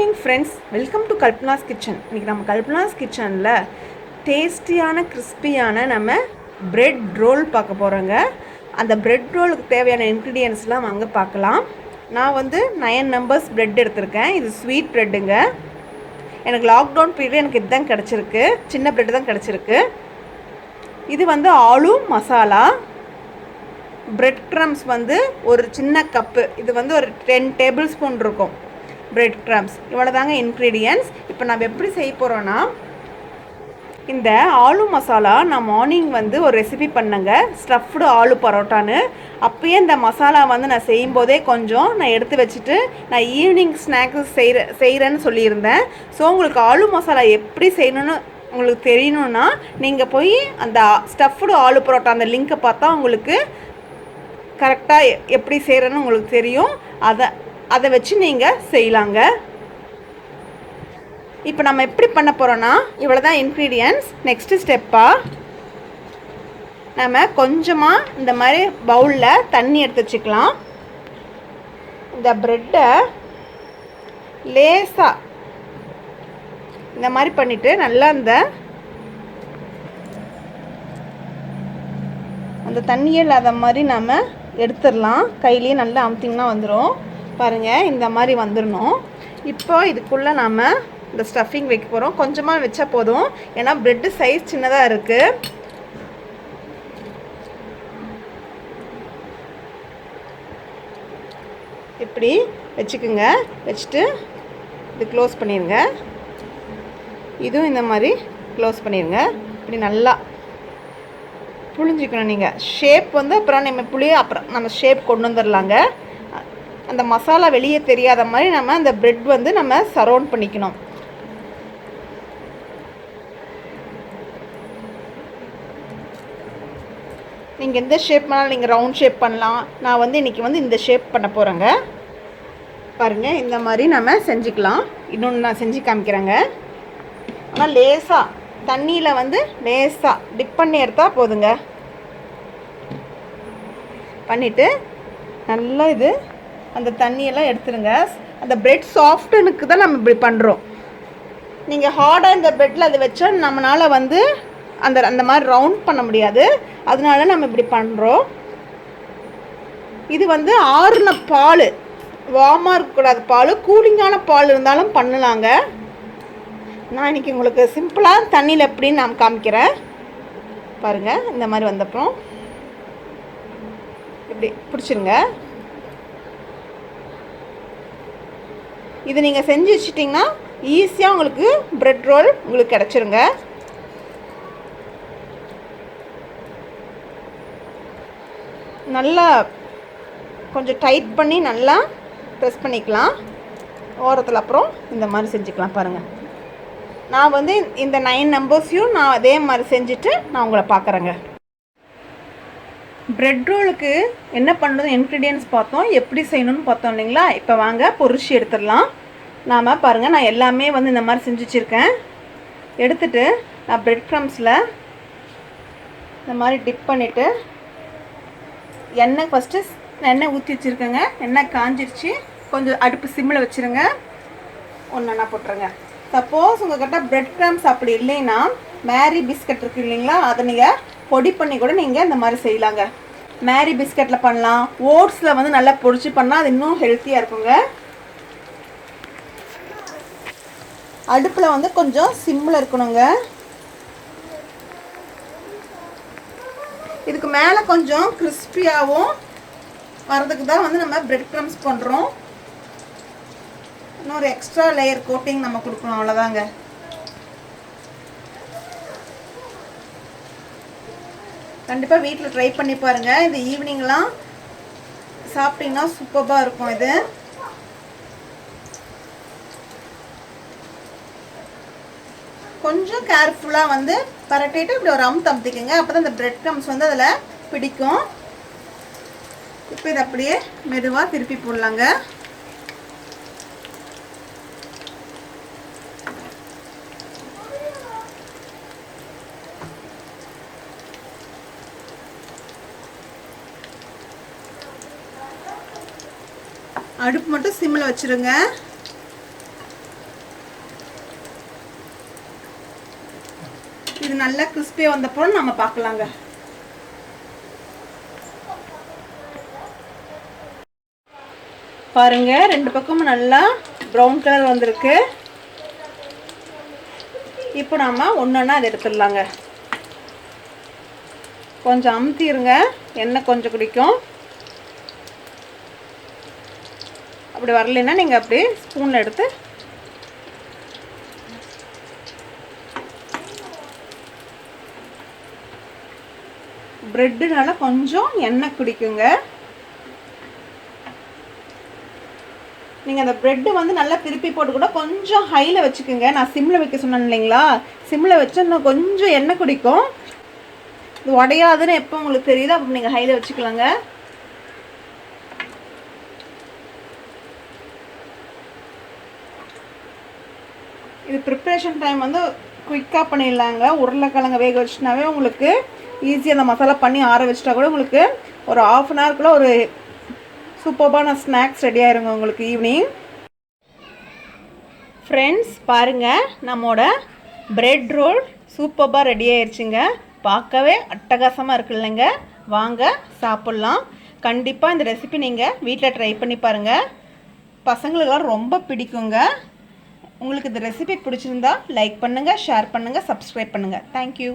Morning friends, welcome to Kalpana's kitchen. இன்றைக்கி நம்ம கல்பனாஸ் கிச்சனில் டேஸ்டியான கிறிஸ்பியான நம்ம பிரெட் ரோல் பார்க்க போகிறோங்க. அந்த பிரெட் ரோலுக்கு தேவையான இன்க்ரீடியன்ஸ்லாம் வாங்க பார்க்கலாம். நான் 9 நம்பர்ஸ் பிரெட் எடுத்திருக்கேன். இது ஸ்வீட் ப்ரெட்டுங்க. எனக்கு லாக்டவுன் பீரியட் எனக்கு இதுதான் கிடச்சிருக்கு, சின்ன ப்ரெட்டு தான் கிடச்சிருக்கு. இது ஆலு மசாலா, பிரெட் க்ரம்ஸ் ஒரு சின்ன கப்பு, இது ஒரு 10 டேபிள் ஸ்பூன் இருக்கும் பிரெட் க்ரம்ஸ். இவ்வளோ தாங்க இன்க்ரீடியன்ஸ். இப்போ நம்ம எப்படி செய்ய போகிறோன்னா, இந்த ஆலு மசாலா நான் மார்னிங் ஒரு ரெசிபி பண்ணேங்க, ஸ்டஃப்டு ஆலு பரோட்டான்னு. அப்போயே இந்த மசாலா நான் செய்யும்போதே கொஞ்சம் நான் எடுத்து வச்சுட்டு நான் ஈவினிங் ஸ்நாக்ஸ் செய்கிறேன்னு சொல்லியிருந்தேன். ஸோ உங்களுக்கு ஆலு மசாலா எப்படி செய்யணுன்னு உங்களுக்கு தெரியணுன்னா நீங்கள் போய் அந்த ஸ்டஃப்டு ஆலு பரோட்டா அந்த லிங்க்கை பார்த்தா உங்களுக்கு கரெக்டாக எப்படி செய்கிறேன்னு உங்களுக்கு தெரியும். அதை வச்சு நீங்கள் செய்யலாங்க. இப்போ நம்ம எப்படி பண்ண போகிறோன்னா, இவ்வளோ தான் இன்க்ரீடியன்ஸ். நெக்ஸ்ட்டு ஸ்டெப்பாக நம்ம கொஞ்சமாக இந்த மாதிரி பவுலில் தண்ணி எடுத்து வச்சுக்கலாம். இந்த ப்ரெட்டை லேசாக இந்த மாதிரி பண்ணிவிட்டு நல்லா அந்த தண்ணியே இல்லாத மாதிரி நம்ம எடுத்துடலாம். கையிலேயே நல்லா அமுத்திங்கன்னா வந்துடும். பாருங்கள், இந்த மாதிரி வந்துடணும். இப்போ இதுக்குள்ளே நம்ம இந்த ஸ்டஃபிங் வைக்க போகிறோம். கொஞ்சமாக வச்சா போதும், ஏன்னா ப்ரெட்டு சைஸ் சின்னதாக இருக்குது. இப்படி வச்சுக்குங்க. வச்சுட்டு இது க்ளோஸ் பண்ணிடுங்க. இதுவும் இந்த மாதிரி க்ளோஸ் பண்ணிடுங்க. இப்படி நல்லா புழிஞ்சிக்கணும். நீங்கள் ஷேப் அப்புறம் அப்புறம் நம்ம ஷேப் கொண்டு வந்துடலாங்க. அந்த மசாலா வெளியே தெரியாத மாதிரி நம்ம அந்த பிரெட் நம்ம சரவுண்ட் பண்ணிக்கணும். நீங்கள் எந்த ஷேப் பண்ணாலும் நீங்கள் ரவுண்ட் ஷேப் பண்ணலாம். நான் இன்றைக்கி இந்த ஷேப் பண்ண போகிறேங்க. பாருங்கள், இந்த மாதிரி நம்ம செஞ்சுக்கலாம். இன்னொன்று நான் செஞ்சு காமிக்கிறேங்க. ஆனால் லேசாக தண்ணியில் லேசாக டிப் பண்ணி எடுத்தால் போதுங்க. பண்ணிவிட்டு நல்லா அந்த தண்ணியெல்லாம் எடுத்துருங்க. அந்த பிரெட் சாஃப்டனுக்கு தான் நம்ம இப்படி பண்ணுறோம். நீங்கள் ஹார்டாக இந்த பிரெட்டில் அதை வச்சா நம்மளால் அந்த மாதிரி ரவுண்ட் பண்ண முடியாது. அதனால நம்ம இப்படி பண்ணுறோம். இது ஆறுன பால், வார்மாக இருக்கக்கூடாது பால், கூலிங்கான பால் இருந்தாலும் பண்ணலாங்க. நான் இன்றைக்கி உங்களுக்கு சிம்பிளாக தண்ணியில் எப்படின்னு நான் காமிக்கிறேன். பாருங்கள், இந்த மாதிரி வந்தப்புறம் இப்படி பிடிச்சிருங்க. இது நீங்கள் செஞ்சு வச்சிட்டிங்கன்னா ஈஸியாக உங்களுக்கு பிரெட் ரோல் உங்களுக்கு கிடச்சிருங்க. நல்லா கொஞ்சம் டைட் பண்ணி நல்லா ப்ரெஸ் பண்ணிக்கலாம் ஓரத்தில். அப்புறம் இந்த மாதிரி செஞ்சுக்கலாம். பாருங்கள், நான் இந்த 9 நம்பர்ஸையும் நான் அதே மாதிரி செஞ்சுட்டு நான் உங்களை பார்க்குறேங்க. பிரெட் ரோலுக்கு என்ன பண்ணுறது இன்க்ரீடியன்ஸ் பார்த்தோம், எப்படி செய்யணும்னு பார்த்தோம் இல்லைங்களா. இப்போ வாங்க பொரிச்சு எடுத்துடலாம். நாம் பாருங்கள், நான் எல்லாமே இந்த மாதிரி செஞ்சு வச்சுருக்கேன். எடுத்துகிட்டு நான் பிரெட் க்ரம்ஸில் இந்த மாதிரி டிப் பண்ணிவிட்டு எண்ணெய் ஃபஸ்ட்டு எண்ணெய் ஊற்றி வச்சுருக்கேங்க. எண்ணெய் காஞ்சிருச்சு. கொஞ்சம் அடுப்பு சிம்மில் வச்சுருங்க. ஒன்றா போட்டுருங்க. சப்போஸ் உங்கள்கிட்ட பிரெட் க்ரம்ஸ் அப்படி இல்லைன்னா மேரி பிஸ்கட் இருக்குது இல்லைங்களா, அதை நீங்கள் பொடி பண்ணி கூட நீங்கள் இந்த மாதிரி செய்யலாங்க. மேரி பிஸ்கட்டில் பண்ணலாம், ஓட்ஸில் நல்லா பொடிச்சு பண்ணால் அது இன்னும் ஹெல்த்தியாக இருக்குங்க. அடுப்பில் கொஞ்சம் சிம்மில் இருக்கணுங்க. இதுக்கு மேலே கொஞ்சம் கிறிஸ்பியாகவும் வர்றதுக்கு தான் நம்ம பிரெட் க்ரம்ஸ் பண்ணுறோம். இன்னொரு எக்ஸ்ட்ரா லேயர் கோட்டிங் நம்ம கொடுக்கணும், அவ்வளோதாங்க. கண்டிப்பாக வீட்டில் ட்ரை பண்ணி பாருங்கள். இது ஈவினிங்லாம் சாப்பிட்டிங்கன்னா சூப்பராக இருக்கும். இது கொஞ்சம் கேர்ஃபுல்லாக பரட்டிட்டு இப்படி ஒரு தம்பிக்குங்க. அப்போ தான் இந்த பிரெட் க்ரம்ஸ் அதில் பிடிக்கும். இப்போ இது அப்படியே மெதுவாக திருப்பி போடலாங்க. அடுப்பு மட்டும் சிம்மில் வச்சுருங்க. இது நல்லா கிறிஸ்பியாக வந்தப்பறம் நம்ம பார்க்கலாங்க. பாருங்க, 2 பக்கமும் நல்லா ப்ரௌன் கலர் வந்திருக்கு. இப்போ நம்ம ஒன்றா அதை எடுத்துடலாங்க. கொஞ்சம் அமுத்திடுங்க, எண்ணெய் கொஞ்சம் குடிக்கும். அப்படி வரலைன்னா நீங்கள் அப்படியே ஸ்பூனில் எடுத்து ப்ரெட்டுனால கொஞ்சம் எண்ணெய் குடிக்குங்க. நீங்கள் அந்த ப்ரெட்டு வந்து நல்லா திருப்பி போட்டு கூட கொஞ்சம் ஹையில் வச்சுக்கோங்க. நான் சிம்மில் வைக்க சொன்னேன் இல்லைங்களா, சிம்மில் வச்சு இன்னும் கொஞ்சம் எண்ணெய் குடிக்கும். இது உடையாதுன்னு எப்போ உங்களுக்கு தெரியுது அப்போ நீங்கள் ஹையில் வச்சுக்கலாங்க. இது ப்ரிப்ரேஷன் டைம் வந்து குயிக்காக பண்ணிடலாங்க. உருளைக்கிழங்கு வேக வச்சுனாவே உங்களுக்கு ஈஸியாக அந்த மசாலா பண்ணி ஆற வச்சுட்டா கூட உங்களுக்கு ஒரு 1/2 அன் ஹவருக்குள்ளே ஒரு சூப்பர்பான ஸ்நாக்ஸ் ரெடி ஆயிருங்க உங்களுக்கு ஈவினிங். ஃப்ரெண்ட்ஸ் பாருங்கள், நம்மோட பிரெட் ரோல் சூப்பர்பாக ரெடி ஆயிடுச்சுங்க. பார்க்கவே அட்டகாசமாக இருக்கு இல்லைங்க. வாங்க சாப்பிட்லாம். கண்டிப்பாக இந்த ரெசிபி நீங்கள் வீட்டில் ட்ரை பண்ணி பாருங்கள். பசங்களுக்கெல்லாம் ரொம்ப பிடிக்குங்க. உங்களுக்கு இந்த ரெசிபி பிடிச்சிருந்தா லைக் பண்ணுங்கள், ஷேர் பண்ணுங்கள், சப்ஸ்கிரைப் பண்ணுங்கள். தேங்க்யூ.